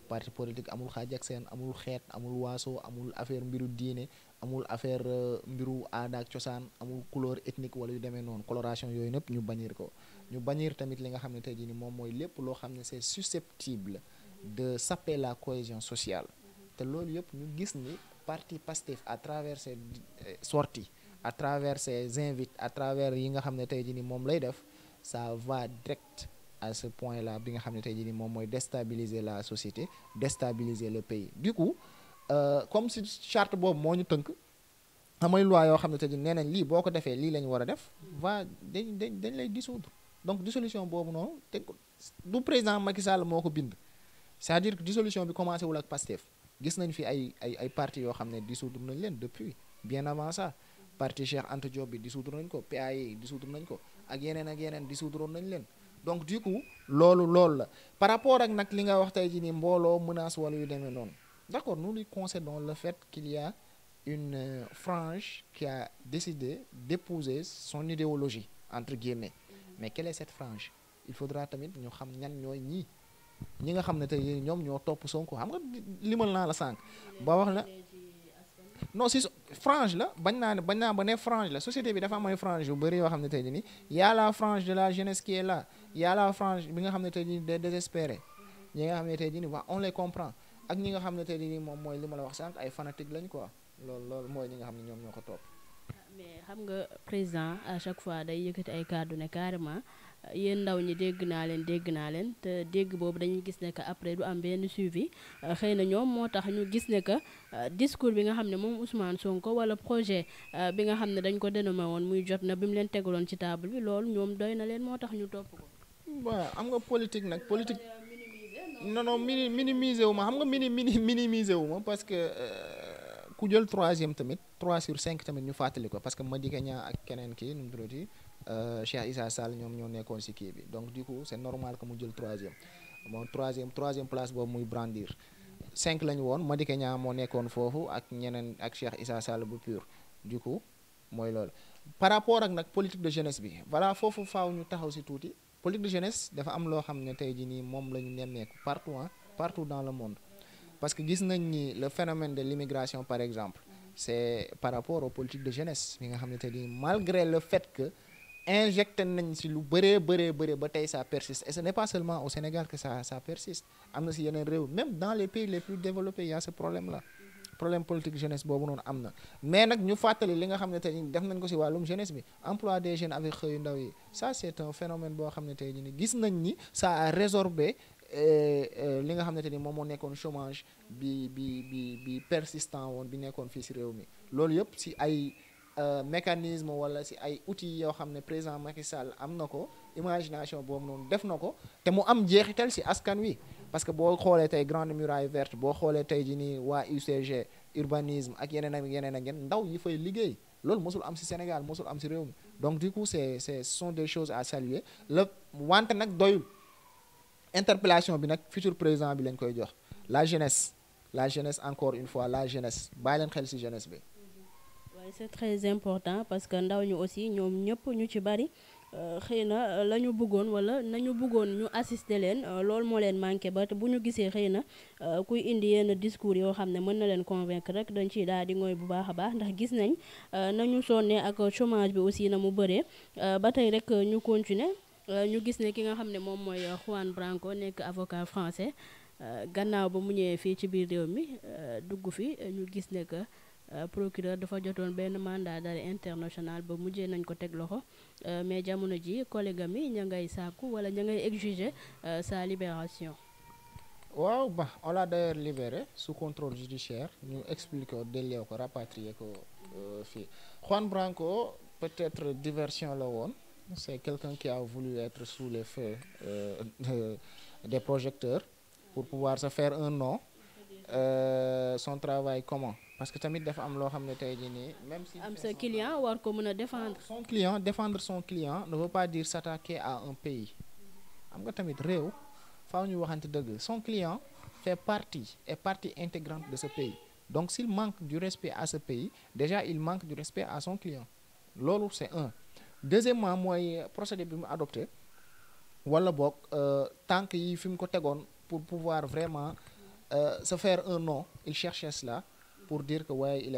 parti politique amul xaaj ak seen amul xeet amul waaso amul affaire mbiru diine amul affaire mbiru aada ak cosaan amul couleur ethnique wala yu demee noonu coloration yooyu nëpp ñu bannir ko ñu bannir tamit li nga xam ne tey jii nii moom mooy lépp loo xam ne c'est susceptible de saper la cohésion sociale te loolu yëpp ñu gis ni parti Pastef à travers ses sorties à travers ses invites à travers yi nga xam ne tey jii nii moom lay def ça va direct à ce point là bi nga xam ne tey jii nii moom mooy déstabiliser la société déstabiliser le pays du coup comme si charte boobu moo ñu tënk amay loi yoo xam ne tey jii nee nañ lii boo ko defee lii la ñu war a def dañ lay dissoudre donc dissolution boobu noonu te du président Macky Sall moo ko bind c'est-à-dire que dissolution bi commencé wul ak Pastef gis nañ fi ay parti yoo xam ne dissoudre nañ leen depuis bien avant ça. Parti Cheikh Anta Diop bi dissoudre nañ ko PAI dissoudre nañ ko ak yeneen dissoudre nañ leen. Donc du coup loolu la par rapport ak nag li nga wax tey jii nii mbooloo menace wala yu demee noonu d'accord, nous lui concédons le fait qu'il y a une frange qui a décidé d'épouser son idéologie entre guillemets. Mais quelle est cette frange? Il faudra tamit ñu xam ñan ñooy ñi nga xam ne tey ñoom ñoo topp Sonko. Xam nga limal naa la sànq ba wax la non si frange la bañ naa ba ne frange la. Société bi dafa am ay frange yu bëri yoo xam ne tey jii nii y a la frange de la jeunesse qui est là, y a la frange bi nga xam ne tey jii des désespérés, ñi nga xam ne tey jii nii on les comprend, ak ñi nga xam ne tey jii nii moom mooy li ma la wax sànq ay fanatique lañ quoi. loolu mooy ñi nga xam ne ñoom ñoo ko topp. Mais xam nga président à chaque fois day yëkkati ay kàddu ne carrément yéen ndaw ñi dégg naa leen te dégg boobu dañuy gis ne que après du am benn suivi. Xëy na ñoom moo tax ñu gis ne que discours bi nga xam ne moom Ousmane Sonko wala projet bi nga xam ne dañ ko dénommé woon muy jot na bi mu leen tegaloon ci table bi loolu ñoom doy na leen moo tax ñu topp ko. waaw am nga politique non minimiser wu ma xam nga minimiser wu ma parce que ku jël 3e tamit 3/5 tamit ñu fàttali ko parce que Madické Niang ak keneen kii nu mu tuddati Cheikh Issa Sall ñoom ñoo nekkoon ci kii bi donc du coup c'est normal que mu jël 3e bon 3e place boobu muy brandir 5 lañu woon Madické Niang moo nekkoon foofu ak ñeneen ak Cheikh Issa Sall bu pur du coup mooy loolu. Par rapport ak nag politique de jeunesse bi voilà foofu faaw ñu taxaw ci tuuti. Politique de jeunesse dafa am loo xam ne tey jii nii moom la ñu nemmeeku partout dans le monde parce que gis nañ ni le phénomène de l'immigration par exemple c'est par rapport aux politiques de jeunesse mi nga xam ne tey jii malgré le fait que injecté nañ ci lu bëree ba tey ça persiste et ce n'est pas seulement au Sénégal que ça persiste am na ci yeneen réew même dans les pays les plus développés il y a ce problème là. Problème politique jeunesse boobu noonu am na mais nag ñu fàttali li nga xam ne tey jii def nañ ko ci wàllum jeunesse bi emploi des jeunes avec xëyu ndaw yi ça c'est un phénomène boo xam ne tey jii gis nañ ni ça a résorbé li nga xam ne tey jii moom moo nekkoon chômage bi persistant woon bi nekkoon fii ci réew mi loolu yëpp ci ay mécanisme wala ci ay outils yoo xam ne président Macky Sall am na ko imagination boobu noonu def na ko te mu am jeexital ci askan wi. Parce que boo xoolee tey grande muraille verte boo xoolee tey jii nii waa UCG urbanisme ak yeneen ndaw yi fay liggéey loolu mosul am ci Sénégal mosul am ci réew mi donc du coup ce sont des choses à saluer wante nag doyul interpellation bi nag futur président bi lañ koy jox la jeunesse encore une fois la jeunesse bàyyi leen xel ci jeunesse bi. waaye c'est très important parce que ndaw ñu aussi ñoom ñëpp ñu ci bari. Xëy na la ñu bëggoon wala nañu bëggoon ñu assister leen loolu moo leen manqué ba te bu ñu gisee xëy na kuy indi yenn discours yoo xam ne mën na leen convaincre rek dañ ciy daal di ngooy bu baax a baax ndax gis nañ nañu sonnee ak chômage bi aussi na mu bëree ba tey rek ñu continuer ñu gis ne ki nga xam ne moom mooy Juan Branco nekk avocat français gannaaw ba mu ñëwee fii ci biir réew mi dugg fi ñu gis ne que procureur dafa jotoon benn mandat d'arrêt international ba mujjee nañ ko teg loxo mais jamono ji collègue mi ña ngay sàkku wala ña ngay exiger sa libération. waaw ba on l'a d'ailleurs libéré sous contrôle judiciaire ñu expliqué ko délai ko rapatrié ko fii Juan Branco peut-être diversion la woon c'est quelqu'un qui a voulu être sous les feux des projecteurs pour pouvoir se faire un nom son travail comment parce que tamit dafa am loo xam ne tey jii nii même si am sa client war ko mën a défendre défendre son client ne veut pas dire s'attaquer à un pays am nga tamit réew faaw ñu waxante dëgg son client est partie intégrante de ce pays donc s'il manque du respect à ce pays déjà il manque du respect à son client loolu c'est un. Deuxièmement mooy procédé bi mu adopté wala boog tànk yi fi mu ko tegoon pour pouvoir vraiment se faire un nom il cherchait cela pour dire que ouais il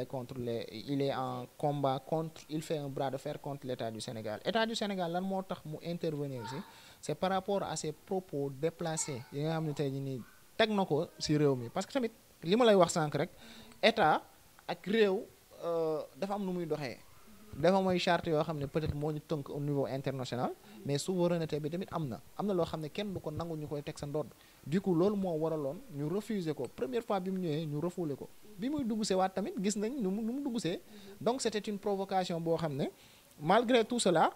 est en combat contre il fait un bras de fer contre l'État du Sénégal lan moo tax mu intervenir ci c'est par rapport à ses propos déplacés yi nga xam ne tey jii nii teg na ko ci réew mi parce que tamit li ma lay wax sànq rek état ak réew dafa am nu muy doxee dafa mooy charte yoo xam ne peut-être moo ñu tënk au niveau international mais souveraineté bi tamit am na loo xam ne kenn du ko nangu ñu koy teg sa ndodd du coup loolu moo waraloon ñu refuser ko première fois bi mu ñëwee ñu refoulé ko bi muy dugg see waat tamit gis nañ nu mu dugg see donc c'était une provocation boo xam ne malgré tout cela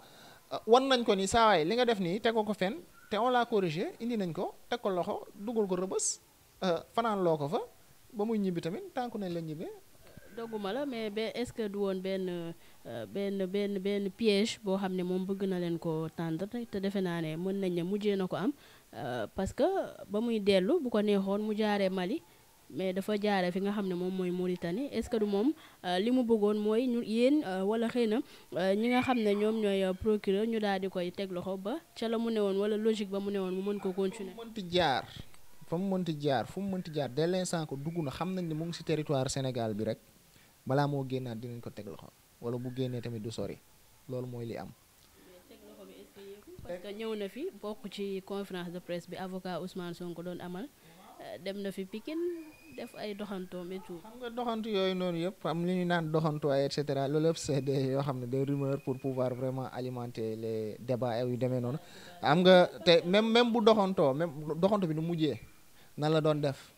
wan nañ ko ni saa waay li nga def nii tegoo ko fenn te on l'a corrigé indi nañ ko teg ko loxo dugal ko rëbës fanaan loo ko fa ba muy ñibbi tamit tànku nañ la ñibbee. dogguma la mais est-ce que du woon benn piège boo xam ne moom bëgg na leen ko tàndar te defe naa ne mën nañ ne mujjee na ko am parce que ba muy dellu bu ko neexoon mu jaaree Mali mais dafa jaare fi nga xam ne moom mooy Mauritanie est-ce que du moom li mu bëggoon mooy ñu yéen wala xëy na ñi nga xam ne ñoom ñooy procureur ñu daal di koy teg loxo ba ca la mu ne woon wala logique ba mu ne woon mu mën ko continuer. fa mu mënti jaar dès l'instant que dugg na xam nañ ne mu ngi ci territoire Sénégal bi rek balaa moo génnaat dinañ ko teg loxo wala bu génnee tamit du sori loolu mooy li am. teg loxo bi est-ce que yéegul parce que ñëw na fi bokk ci conférence de presse bi avocat Ousmane Sonko doon amal dem na fi Pikine def ay doxantoom et tout. xam nga doxantu yooyu noonu yëpp am li ñu naan doxantu ay et cetera loolu yëpp c'est des yoo xam ne des rumeurs pour pouvoir vraiment alimenter les débats yu demee noonu am nga te même bu doxantoo même doxantu bi nu mujjee nan la doon def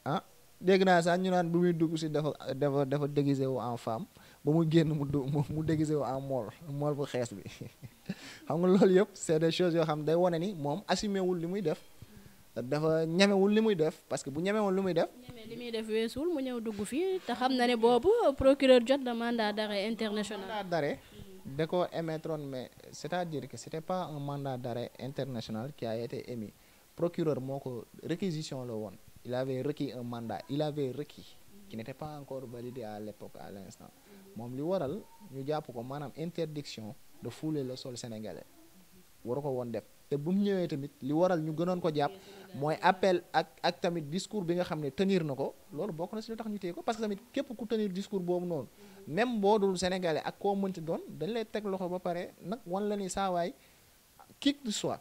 ah dégg naa sax ñu naan bu muy dugg si dafa déguisé wu en femme ba mu génn mu déguisé wu en mool bu xees bi xam nga loolu yëpp c'est des choses yoo xam ne day wane ni moom assumé wul li muy def. dafa ñemewul li muy def parce que bu ñemewul li muy def. li muy def weesul mu ñëw dugg fii te xam na ne boobu procureur jot na mandat d'arrêt international. mandat d'arrêt da ko émettroon mais c'est-à-dire que c'était pas un mandat d'arrêt international qui a été émis procureur moo ko réquisition la woon il avait requis un mandat qui n'était pas encore validé à l'époque à l'instant moom li waral ñu jàpp ko maanaam interdiction de fouler le sol sénégalais waru ko woon def. te bu mu ñëwee tamit li waral ñu gënoon ko jàpp mooy appel ak tamit discours bi nga xam ne tenir na ko loolu bokk na si lu tax ñu téye ko parce que tamit képp ku tenir discours boobu noonu même boo dul sénégalais ak koo mënti doon dañ lay teg loxo ba pare nag wan la ni saawaay qui que soit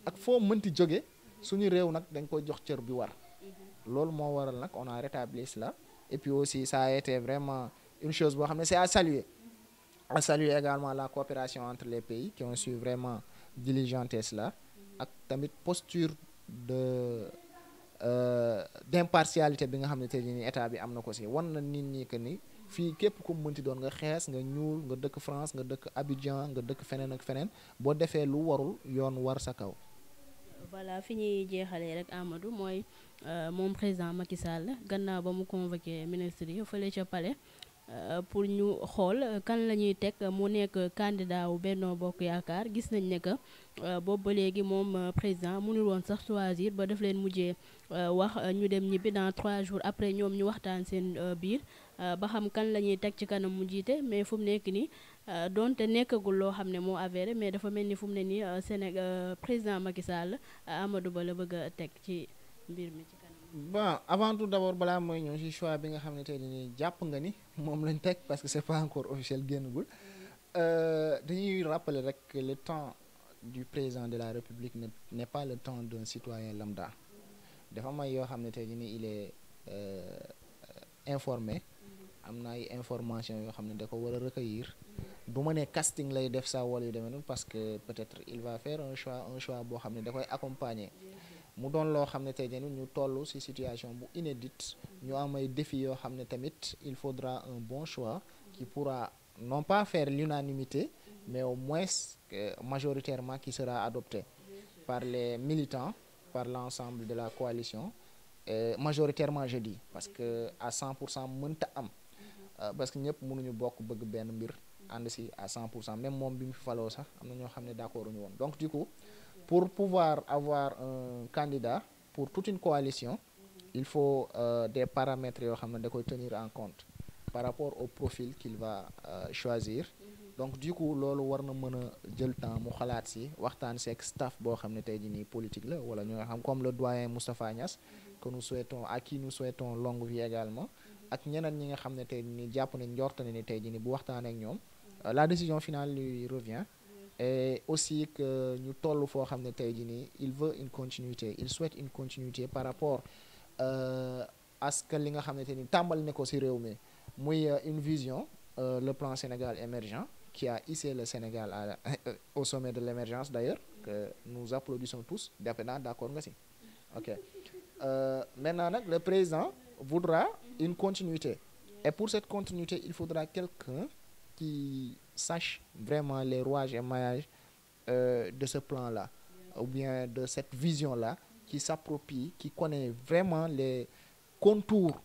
ak foo mënti jóge suñu réew nag dañ koy jox cër bi war loolu moo waral nag on a rétabli cela et puis aussi ça a été vraiment une chose boo xam ne c'est à saluer également la coopération entre les pays qui ont su vraiment diligenter cela ak tamit posture d'impartialité bi nga xam ne tey jii nii état bi am na ko si wan na nit ñi que ni fii képp ku mënti doon nga xees nga ñuul nga dëkk France nga dëkk Abidjan nga dëkk feneen ak feneen boo defee lu warul yoon war sa kaw. voilà fi ñuy jeexalee rek Amadou mooy moom président Macky Sall gannaaw ba mu convoqué ministre yi fële ca palais pour ñu xool kan la ñuy teg mu nekk candidat wu Benno Bokk Yaakaar gis nañ ne que boobu ba léegi moom président mënul woon sax choisir ba daf leen mujjee wax ñu dem ñibbi dans 3 jours après ñoom ñu waxtaan seen biir ba xam kan la ñuy teg ci kanam mu jiite mais fu mu nekk nii donte nekkagul loo xam ne moo avéré mais dafa mel ni fu mu ne nii Sénégal président Macky Sall Amadou Ba la bëgg a teg ci mbir mi ci kanam. bon avant tout d'abord balaa mooy ñëw ci choix bi nga xam ne tey nii jàpp nga ni moom lañ teg parce que c'est pas encore officiel génnagul dañuy rappeler rek que le temps du président de la République n'est pas le temps d'un citoyen lambda dafa may yoo xam ne tey nii il est informé am na ay information yoo xam ne da ko war a recueillir du ma ne casting lay def sa wala yu demee noonu parce que peut-être il va faire un choix boo xam ne da koy accompagner mu doon loo xam ne tey jii ñu toll ci situation bu inédite ñu am ay défis yoo xam ne tamit il faudra un bon choix qui pourra non pas faire l'unanimité mais au moins majoritairement qui sera adopté par les militants par l'ensemble de la coalition majoritairement je dis parce que à 100% mënta am parce que ñëpp mënuñu bokk bëgg benn mbir ànd ci à 100% même moom bi mu fi faloo sax am na ñoo xam ne d'accord ñu woon donc du coup pour pouvoir avoir un candidat pour toute une coalition il faut des paramètres yoo xam ne da koy tenir en compte par rapport au profil qu'il va choisir donc du coup loolu war na mën a jël temps mu xalaat ci waxtaan ci ak staff boo xam ne tey jii nii politique la wala ñoo xam comme le doyen Moustapha Niass que nous souhaitons à qui nous souhaitons longue vie également ak ñeneen ñi nga xam ne tey jii nii jàpp ne njort na ni tey jii nii bu waxtaanee ak ñoom la décision finale lui revient et aussi que ñu toll foo xam ne tey jii nii il veut une continuité il souhaite une continuité par rapport à ce que li nga xam ne tey nii tàmbali ne ko ci réew mi muy une vision le plan Sénégal émergent qui a hissé le Sénégal au sommet de l'émergence d'ailleurs que nous applaudissons tous defe naa d'accord nga ci ok maintenant nag le président voudra une continuité et pour cette continuité il faudra quelqu'un qui sache vraiment les rouages et maillages de ce plan-là ou bien de cette vision-là qui s'approprie qui connaît vraiment les contours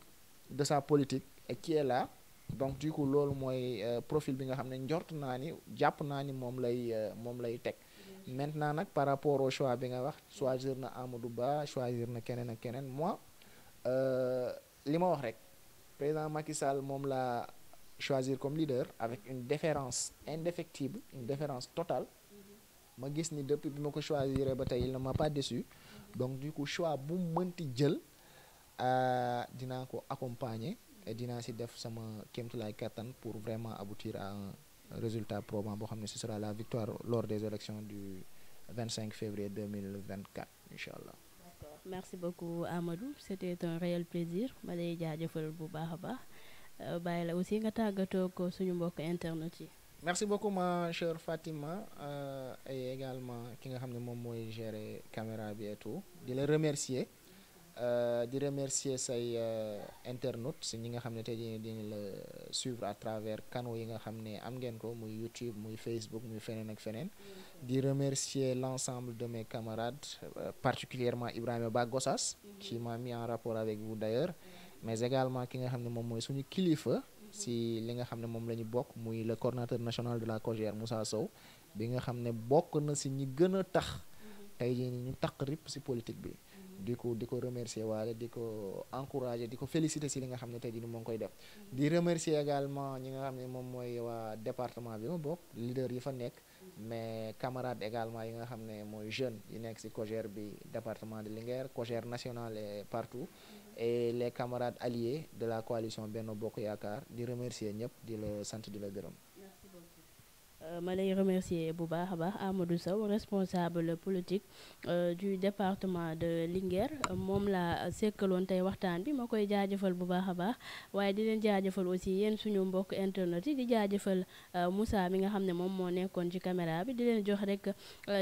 de sa politique et qui est là. Donc du coup loolu mooy profil bi nga xam ne njort naa ni jàpp naa ni moom lay teg. Maintenant nag par rapport au choix bi nga wax choisir na Amadou Ba choisir na keneen ak keneen moi li ma wax rek président Macky Sall moom la choisir comme leader avec une déférence indéfectible, une déférence totale. Ma gis ni depuis bi ma ko choisir ba tey il ne m'a pas déçu. Donc du coup choix bu mënti jël dinaa ko accompagner et dinaa si def sama kéemtulaay kattan pour vraiment aboutir à un résultat probant boo xam ne ce sera la victoire lors des élections du 25 février 2024 inchallah. D'accord. Merci beaucoup Amadou, c'était un réel plaisir. Ma lay jaajëfal bu baax a baax bàyyi la aussi nga tàggatoo ko suñu mbokk internet yi. Merci beaucoup ma chère Fatima et également ki nga xam ne moom mooy gérer caméra bi et tout di la remercier di remercier say internautes si ñi nga xam ne tey jii dina la suivre à travers canaux yi nga xam ne am ngeen ko muy YouTube muy Facebook muy feneen ak feneen. Di remercier l'ensemble de mes camarades particulièrement Ibrahima Ba Gossas qui m'a mis en rapport avec vous d'ailleurs mais également ki nga xam ne moom mooy suñu kilifa. Si li nga xam ne moom la ñu bokk muy le coordonnateur national de la COJER Moussa Sow bi nga xam ne bokk na si ñi gën a tax tey jii ñu taq rip si politique bi di ko remercier waale di ko encourager di ko féliciter si li nga xam ne tey jii moo ngi koy def di remercier également ñi nga xam ne moom mooy waa département bi ma bokk leader yi fa nekk mais camarades également yi nga xam ne mooy jeunes yi nekk si COJER bi département de Linguère COJER national et partout et les camarades alliés de la coalition Benno Bokk Yaakaar di remercier ñëpp di la sant di la gërëm. Merci beaucoup. Ma lay remercier bu baax a baax Amadou Sow responsable politique du département de Linguère moom la sekkaloon tey waxtaan bi ma koy jaajëfal bu baax a baax waaye di leen jaajëfal aussi yéen suñu mbokk internet yi di jaajëfal Moussa mi nga xam ne moom moo nekkoon ci caméra bi di leen jox rek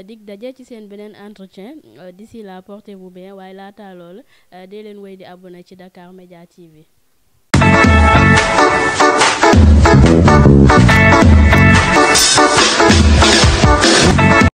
dig daje ci seen beneen entretien d'ici là portez-vous bien waaye laata loolu dee leen wéy di abonné ci Dakar Media TV.